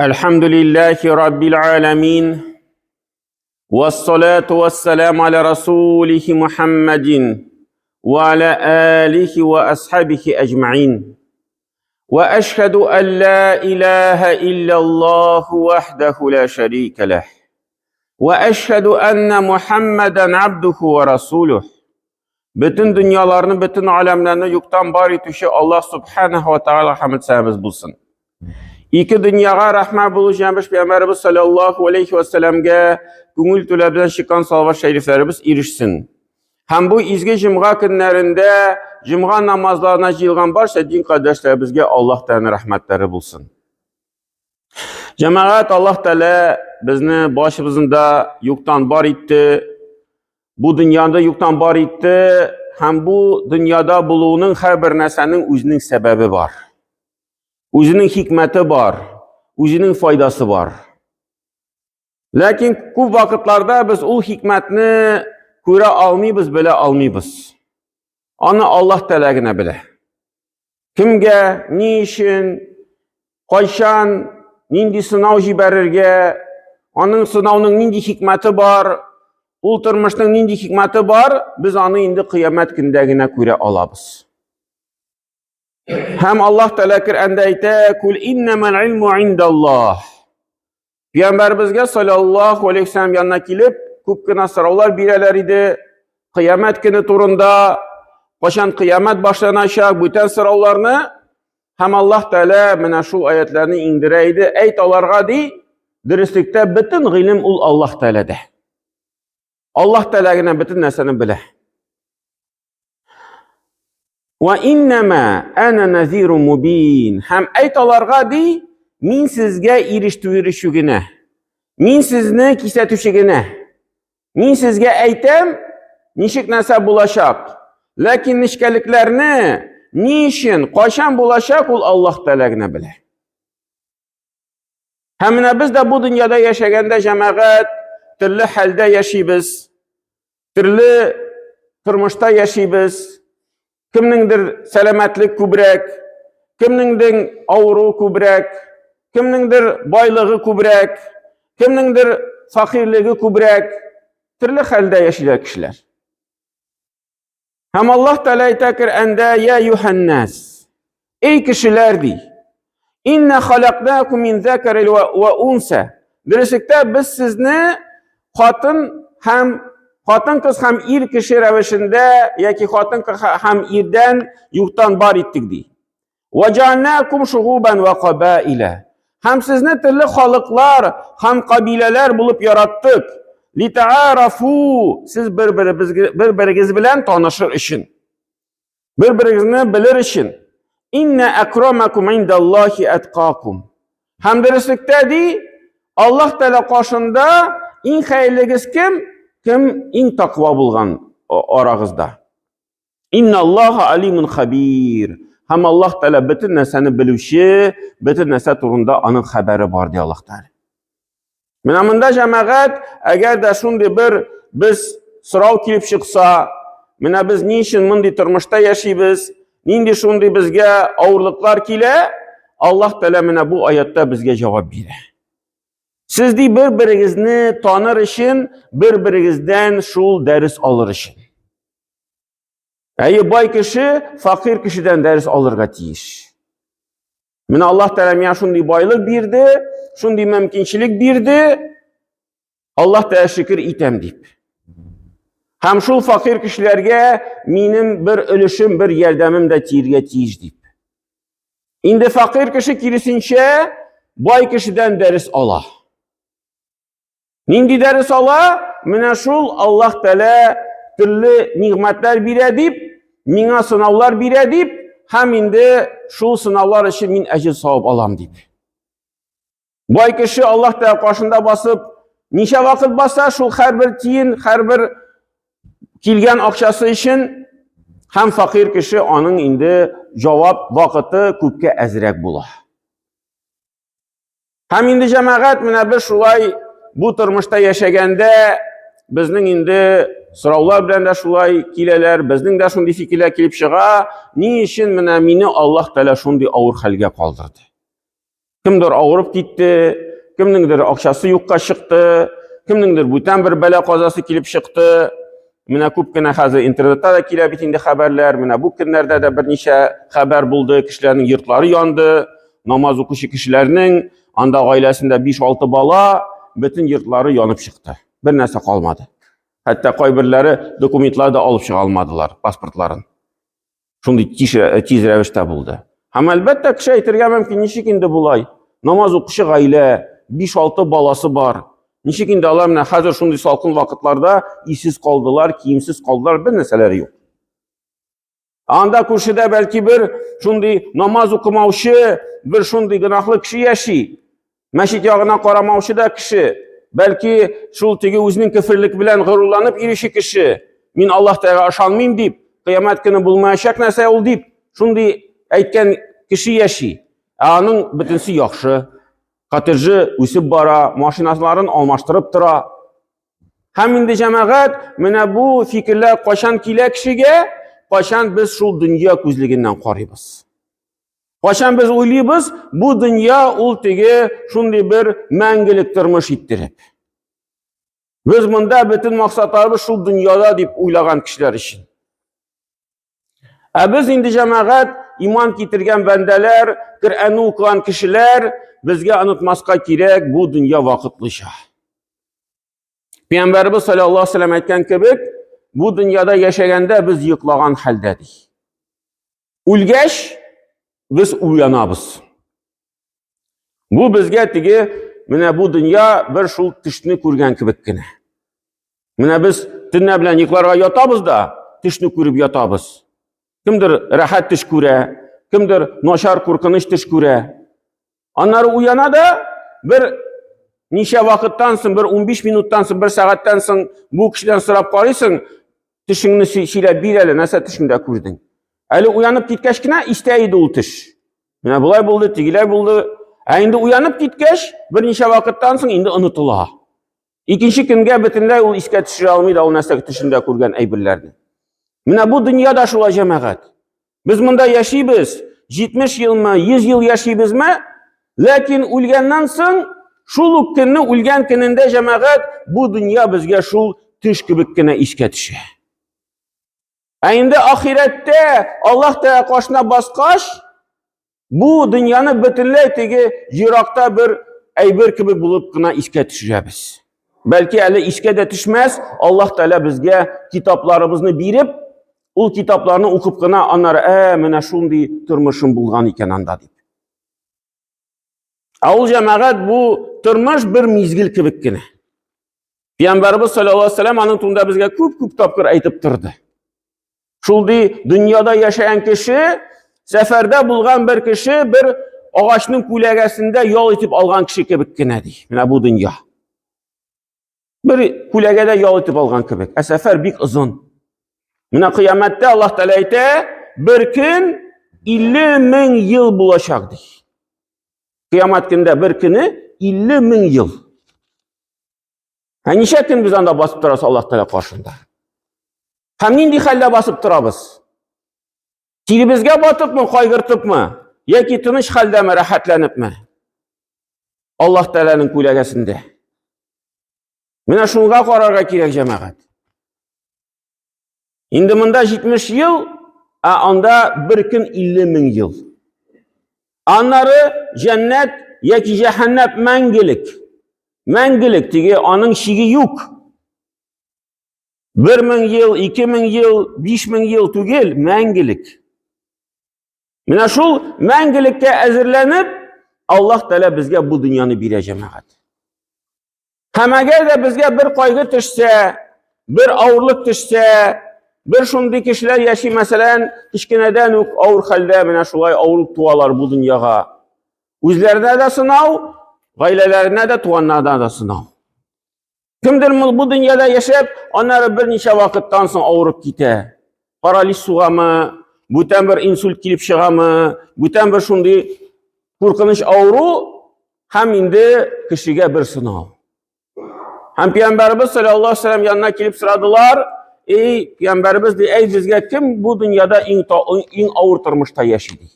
Elhamdülillahi Rabbil alemin. Vessalatu vesselamu ala Resulihi Muhammedin ve ala alihi ve ashabihi ecma'in. Ve eşhedü en la ilahe illallah vahdehu la şerike leh. Ve eşhedü enne Muhammeden abduhu ve rasuluh. Bütün dünyalarını, bütün alemlerini yoktan var etişi Allah subhanahu ve teala hamd sənəmiz bulsun. İki dünyaya rahmet bulacağımız Peygamberimiz sallallahu aleyhi ve sellem'e gönül tüləbdən şikan salvat şeriflerimiz erişsin. Hem bu izgi cümğa günlerinde cümğa namazlarına yığılan barsa din kardeşlerimizge Allah Teala rahmetleri bulsun. Cemaat Allah Teala bizni başımızda yoktan var etti. Bu dünyada yoktan var etti. Hem bu dünyada bulunun her bir nəsənin özünün sebebi var. Özünün hikmeti var. Özünün faydası var. Lakin bu vakitlerde biz o hikmetini göre almayız, böyle almayız. Onu Allah Teala'na bile. Kimge, ne işin, kaçan, nindi sınav jiberirge, onun sınavının nindi hikmeti var, ulturmuşun nindi hikmeti var, biz onu indi kıyamet gündegine göre alabız. Hem Allah Teala Kur'an'da aytı, "Kul innemel ilmu indallah." Peygamberimizge sallallahu aleyhi ve sellem yanına gelip, köpkene sorular bireler idi. Kıyamet günü turunda, kaçan kıyamet başlanacak, bütün sorularını hem Allah Teala mena şu ayetlerini indireydi. Ayet olarga di, dürüstlükte bütün ilim ul Allah Teala'da. Allah Teala'nın bütün nesini bile. Ve innema ana nazirun mubin. Hem aytalarga di, min sizge iriştüyürüşügüne, min sizni kisetüşügüne, min sizge aytem, nişik nese bulaşak. Lakin nişkeliklerini, nişin, kaçan bulaşak ol Allah Teala'na bile. Hemine biz de bu dünyada yaşaganda cemaat, türlü halde yaşayız, türlü turmuşta yaşayız. Kimnindir selametlik kübrek, kimnindir avru kübrek, kimnindir baylığı kübrek, kimnindir fakirliği kübrek, türlü halde yaşayan kişiler. Hem Allah Teala aytakir ende ya yuhannas, ey kişilerdi, inne halaknakum min zekeril ve unsa. Birleşikte biz sizni Hatın kız hem ir kişi revişinde ya ki hatın kız hem irden yurttan bar ettik di. Ve cealnakum şuhuben ve kabaile. Hem sizni türlü halıklar hem kabileler bulup yarattık. Lita'arafu. Siz birbiriniz bilen tanışır işin. Birbirinizi bilir işin. İnne ekramakum indallahi etkakum. Hem derislikte di Allah Teala karşında in hayırlığız kim? Kim in takva bulgan arağızda. İnna Allaha alimun habir. Hem Allah Teala bütün neseni bilüşü, bütün nese turunda onun haberi var diye Allah Teala. Minamında cemaat, eğer de şimdi biz sırav kilip çıksa, mina biz niçin mindi turmuşta yaşayız, nindi şimdi bizge ağırlıklar kile, Allah Teala mina bu ayette bizge cevap verir. Siz de birbirinizni tanır için, birbirinizden şul ders alır için. Bay kişi, fakir kişiden ders alırga tiyiş. Mina Allah Teala şundi baylık birdi, şundi mümkünçilik birdi, Allah Teala şükür item deyip. Hem şul fakir kişilerge benim bir ölüşüm, bir yerdemim de tiyirge tiyiş deyip. İndi fakir kişi kirisinçe, bay kişiden ders Allah. Nindi ders Allah, mina şul Allah Teala türlü nimetler bir edip, mina sınavlar bir edip, hem indi şul sınavlar için min ecir savab alam deyip. Bay kişi Allah Teala karşında basıp, nişe vakit basa şul her bir tiyin, her bir kilgen akşası için, hem fakir kişi onun indi cevap vakiti küpke ezrek bula. Hem indi cemaat mina bir şulay, bu turmuşta yaşaganda bizning indi so'rovlar bilan da shulay kileler, bizning da shunday fikrlar kelib chiqa, ni uchun meni Allah Taala shunday og'ir holga qoldirdi. Kimdir ağırıp gitti, kimnindir akşası yokka çıktı, kimnindir büten bir bela kazası kilip çıktı. Mina ko'pgina hozir internetda da kelib bitindi xabarlar. Mina bu kunlarda da bir necha xabar bo'ldi. Kishilarning yurtlari yondi. Namoz o'qishi kishilarning anda oilasida 5-6 bola bütün yurtlari yonib chiqdi. Bir narsa qolmadi. Hatto qo'ybirlari dokumentlarni olib chiqa olmadilar, pasportlarini. Shunday tez ravishda bo'ldi. Ham albatta kishi aytirga mumkin, nechik endi bo'lay? Namoz o'qishi oila, 5-6 bolasi bor. Nechik endi ular mana hozir shunday salqin vaqtlarda ishsiz qoldilar, kiyimsiz qoldilar, bir narsalari yo'q. Anda ko'rshida balki bir shunday namoz o'qimovchi, bir shunday gunohli kishi yashaydi. Masjid yog'idan qaramovchida kishi, balki shul tegi o'zining kafirlik bilan g'ururlanib yurishi kishi, men Allohga ishonmayman deb, qiyomat kuni bo'lmayacak narsa ol deb, shunday aytgan kishi yashaydi. Aning bitinsi yaxshi. Qatirji o'sib bora, mashinalarini almashtirib tura. Ham endi jamoat mana bu fikrlar qachon kela kishiga, qachon biz shu dunyo ko'zligidan qaraymiz. Qachon biz o'ylaymiz, bu dunyo ultigi shunday bir mangilik turmush ittirib. Biz bunda bütün maqsadlarimiz shu dunyoda deb o'ylagan kishilar uchun. Biz endi jamoat iymon keltirgan bandalar, Qur'onni o'qigan kishilar bizga unutmasqa kerak, bu dunyo vaqtlicha. Payg'ambarimiz sallallohu alayhi vasallam aytgan kabi, bu dunyoda yashaganda biz yiqlagan haldadik. O'lgach biz uyanamiz. Bu bizga tigi mana bu dunyo bir shul tishni ko'rgan kibikgina. Mana biz tunna bilan yiqlarga yotamizda, tishni ko'rib yotamiz. Kimdir rahat tish ko'ra, kimdir noshar qo'rqinish tish ko'ra. Onları uyanada bir necha vaqtdan so'ng, bir 15 minutdan so'ng, bir soatdan so'ng bu kishidan so'rab qolasan, tishingni silab berali, narsa tishingda ko'rding. Ali uyanib ketgachgina istaydi u tish. Mana bulay bo'ldi, tigilar bo'ldi. Endi uyanib ketgach, bir necha vaqtdan so'ng endi unutiladi. Ikkinchi kunga butunlay u esga tushira olmaydi, u narsa tishingda ko'rgan ayblarni. Mana bu dunyoda shu jamoat. Biz bunda yashaymiz. 70 yilmi, 100 yil yashaymizmi? Lakin o'lgandan so'ng shul kunni o'lgan kunida jamoat bu dunyo bizga shul tish kibikkina esga tushadi. Endi oxiratda Alloh taolo qoshna bosqoch bu dunyoni butunlay tegi yiroqda bir aybir kibi bo'libgina esga tushiramiz. Balki hali esga da tushmas, Alloh taolo bizga kitoblarimizni berib, u kitoblarni o'qibgina anlar, mana shunday turmushim bo'lgan ekan anda deb. Avul jamoat bu turmush bir mezgil kibikkina. Payg'ambarimiz sallallohu alayhi vasallam aning tunda bizga ko'p topqir aytib turdi. Shunday dunyoda yashagan kishi, safarda bo'lgan bir kishi bir og'achning ko'lagasida yo'l etib olgan kishi kibikkina deydi. Mana bu dunyo. Bir ko'lagada yo'l etib olgan kibik. Safar bek uzun. Mana qiyomatda Alloh taolo aytadi, bir kun 50 ming yil bo'lacak deydi. Qiyomat kunida bir kuni 50 ming yil. Necha kun biz anda bosib turamiz Alloh taolo qarshısida. Ham nindi xalla bosib turamiz. Tilibizga botibmi, qayg'irtibmi, yoki tinish haldami, rahatlanibmi? Alloh taolaning ko'lagasida. Mana shunga qarorga kerak jamoat. Endi bunda 70 yil, anda bir kun 50 ming yil. Anları cennet yoki jahannam mangilik. Mangilik tigi onun shigi yo'q. 1000 yil, 2000 yil, 5000 yil tugil mangilik. Mana shu mangilikka azirlanib Alloh taolo bizga bu dunyoni beradi jamoat. Ham agarda bizga bir qayg'u tushsa, bir og'irlik tushsa, bir shunday kishilar yashay, masalan, kichkinadan og'ir holda mana shulay og'irlik tuvalar bu dunyoga. O'zlarida da sinov, oilalarida da, tuganlarda da sinov. Kimdir bu dunyoda yashab, onları bir necha vaqtdan so'ng og'rib ketadi. Paraliz sug'ami, butan bir insult kelib chiqami, butan bir shunday qo'rqinish og'ru ham endi kishiga bir sinov. Ham Payg'ambarimiz sallallohu alayhi vasallam yanına kelib so'radilar, ey Payg'ambarimiz, ey bizga kim bu dunyoda eng og'ir turmushda yashaydi?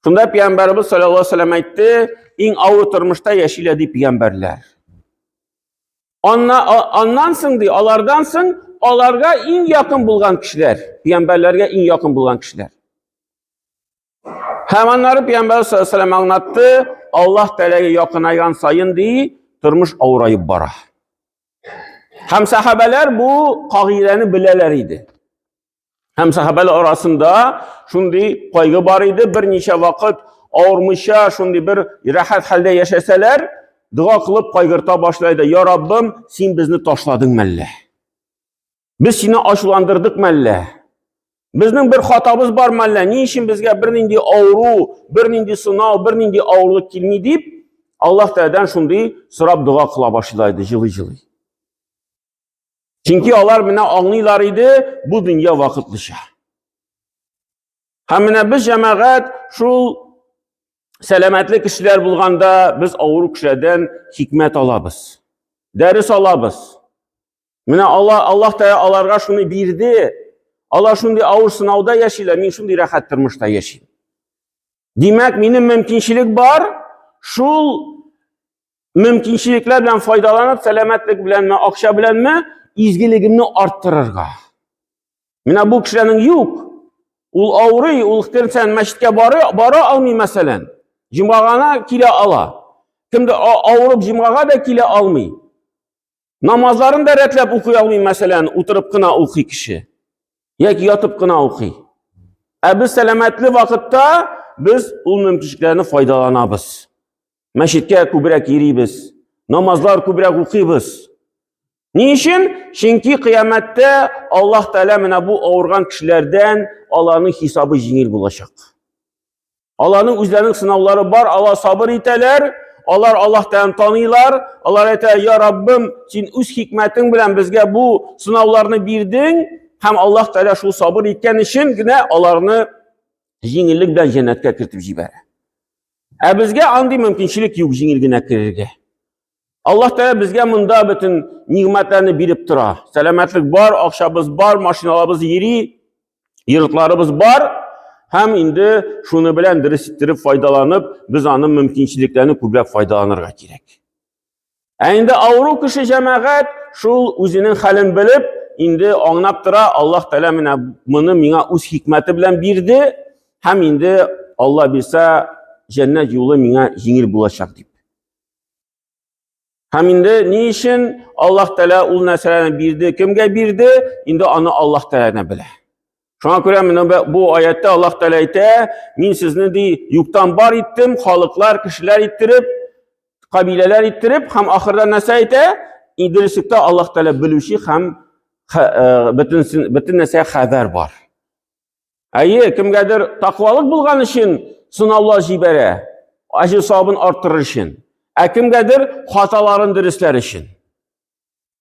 Şunda Peygamberimiz sallallahu aleyhi ve sellem aytdı, "En ağır turmuşda yaşayladı peygamberler." Ondansın diye, alardansın, alarga en yakın bulgan kişiler, peygamberlerge en yakın bulgan kişiler. Hemenleri Peygamber sallallahu aleyhi ve sellem anlattı, Allah Teala'ya yakın aygan sayın diye turmuş ağırayıp bara. Hem sahabeler bu kaideni bileler idi. Hem sahabeler arasında şundi kaygı var idi, bir neçe vakit ağırmışa, şundi bir rahat halde yaşasalar, dua kılıp kaygırta başlaydı. Ya Rabbim, sen bizni taşladın melle. Biz seni aşulandırdık melle. Bizning bir hatamız var melle. Ne için bizge bir nindi ağrı, bir nindi sınav, bir nindi ağırlık kelmey deyip, Allah Teala'dan şundi sırap dua kıla başlaydı, jılı. Çünkü onlar mine anlaylar idi, bu dünya vakitlice. Hem biz cemaat şu selametli kişiler bulganda biz ağır kişilerden hikmet alabız. Ders alabız. Mine Allah Teala onlarga şunu birdi. Allah şundi ağır sınavda yaşayla, men şundi rahat turmuşda yaşayım. Demek menin mümkünçilik var, şu mümkünçilikler bilen faydalanıp, selametlik bilen mi, akşa bilen mi, izgiligimni arttırırga. Mine bu kişilerin yok. Ul ağrı, ul sen meşitke bara almay meselen. Cimagana kile ala. Kimde ağırıp cimaga da kile almay. Namazlarını da retlep okuy almay meselen, oturup kına okuy kişi. Yeki yatıp kına okuy. Biz selametli vakitte biz ul mümkünçiliklerini faydalanabız. Meşitke kubrek yeriyiz. Namazlar kubrek okuyuz. Niçin? Çünkü kıyamette Allah Teala mine bu ağırgan kişilerden Allah'ın hesabı jingil bulaşak. Allah'ın üzerinin sınavları var, Allah sabır iteler, Allah'tan tanıylar, Allah ete ya Rabbim sen üst hikmetin bilen bizge bu sınavlarını birdin, hem Allah Teala şu sabır etken için yine Allah'ını jingillik bilen cennetke kirtip jibere. Bizge andi mümkünçilik yok jingilgine kirirge. Allah Teala bizge mında bütün nimetlerini birip tura. Selametlik var, akşabız var, maşinalarımız yeri, yırtlarımız var. Hem indi şunu bilen dirisittirip faydalanıp biz anın mümkünçiliklerini kubrek faydalanırga gerek. Indi ağır kişi cemaat şu özünün halini bilip indi anlap tura Allah Teala mını mina öz hikmeti bilen birdi. Hem indi Allah bilse cennet yolu mina jingil bulaşak deyip. Hem indi niçin Allah Teala ul neselene birdi, kimge birdi? Indi anı Allah Teala'na bile. Şuna göre bu ayette Allah Teala ite, min sizni di yuktan bar ettim, halıklar, kişiler ittirip, kabileler ittirip, hem ahirda nese ite, indirislikte Allah Teala bilüşi, hem bütün nese haber var. Ayı, kimgedir takvalık bulgan için sınavlar jibere, acı sabın arttırır için. Kimgedir hataların dirisler için.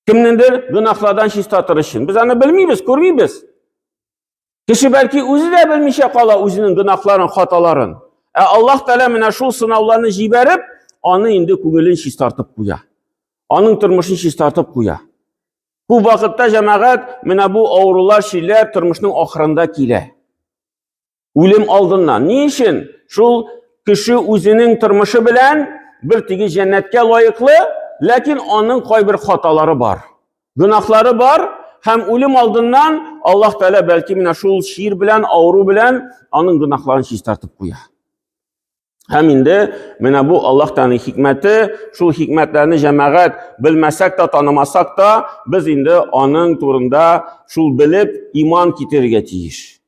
Kimnindir günahlardan şistatır için. Biz onu bilmeyiz, görmeyiz. Kişi belki özü de bilmişe kala özünün günahların, hataların. Allah Teala mine şu sınavlarını jiberip, onu indi kugülün şistartıp kuya. Onun tırmışın şistartıp kuya. Bu vakitte cemaat mine bu ağrılar şeyler tırmışının ahırında kile. Ölüm aldığından. Niçin? Şu kişi özünün tırmışı bilen bir tigi cennetke layıklı, lakin onun koy bir hataları var. Günahları var. Hem ölüm aldığından Allah Teala belki mine şu şiir bilen, ağrı bilen onun günahlarını şistartıp kuya. Hem indi mine bu Allah Teala'nın hikmeti, şu hikmetlerini cemaat bilmesek de tanımasak da biz indi onun turunda şu bilip iman kitirge tiyir.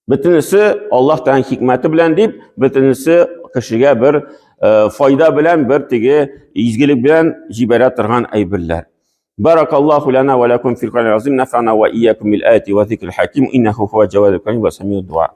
Bütünüsü Allah Teala'nın hikmeti bilen deyip, bütünüsü kişiye bir fayda bilen, bir tigi izgilik bilen jibere tırgan aybirler. بارك الله لنا ولكم في القرآن العظيم نفعنا وإياكم بالآيات وذكر الحكيم إنه هو الجواد الكريم وسميع الدعاء